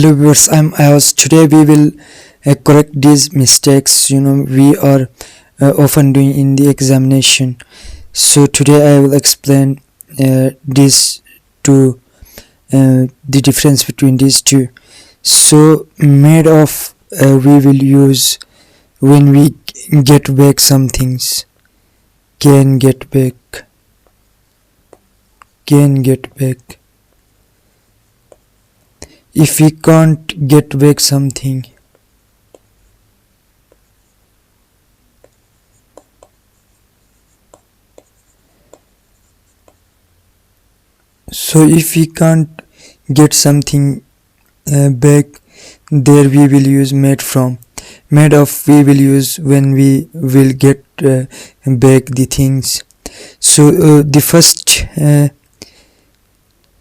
Hello viewers, I'm Ayaz. Today we will correct these mistakes we are often doing in the examination. So today I will explain these two, the difference between these two. So made of we will use when we get back some things. Can get back, can get back. If we can't get back something, so if we can't get something back, there we will use made from. Made of we will use when we will get back the things. So the first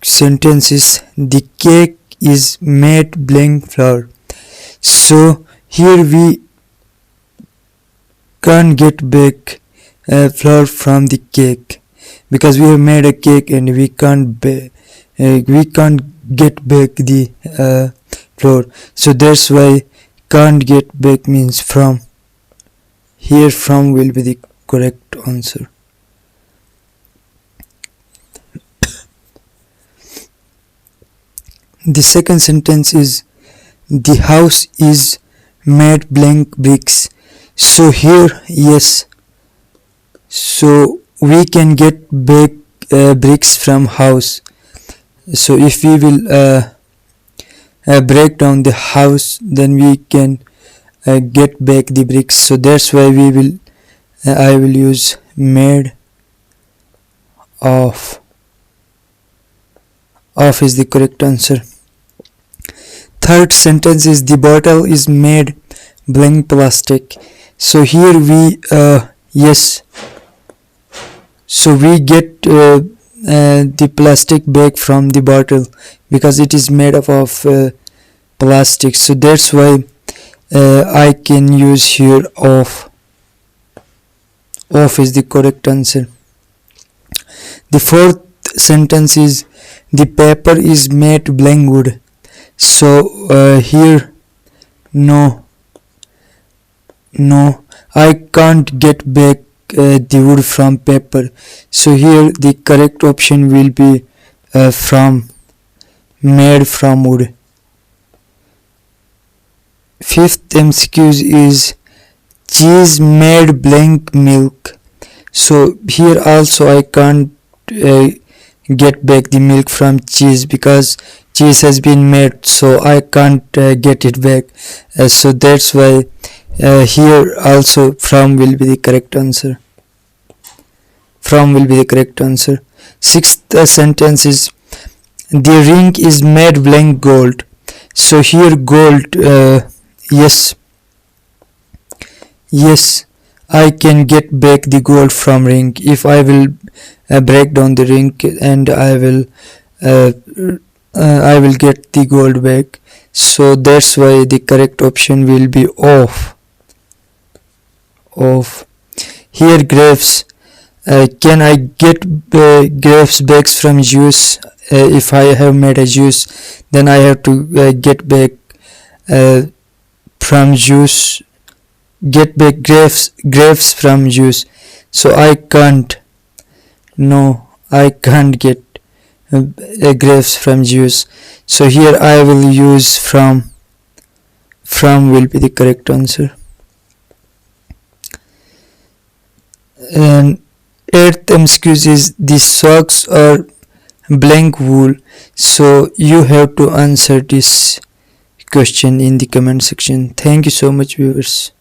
sentence is the cake is made blank flour. So here we can't get back flour from the cake because we have made a cake and we can't get back the flour. So that's why can't get back means from. Here from will be the correct answer. The second sentence is the house is made blank bricks. So here yes, so we can get back bricks from house. So if we will break down the house, then we can get back the bricks. So that's why we will I will use made of. Of is the correct answer. Third sentence is the bottle is made blank plastic. So here we yes, so we get the plastic bag from the bottle because it is made up of plastic. So that's why I can use here of. Of is the correct answer. The fourth sentence is the paper is made blank wood. So here no, I can't get back the wood from paper. So here the correct option will be from, made from wood. Fifth MCQ is cheese made blank milk. So here also I can't get back the milk from cheese because cheese has been made, so I can't get it back. So that's why here also from will be the correct answer. From will be the correct answer. Sixth sentence is the ring is made blank gold. So here gold yes, I can get back the gold from ring if I will break down the ring and I will get the gold back. So that's why the correct option will be of. Of. Here grapes, can I get grapes back from juice? If I have made a juice, then I have to get back from juice, get back grapes from juice. So I can't, no, I can't get grapes from juice. So here I will use from. From will be the correct answer. And eighth MCQ is the socks are blank wool. So you have to answer this question in the comment section. Thank you so much viewers.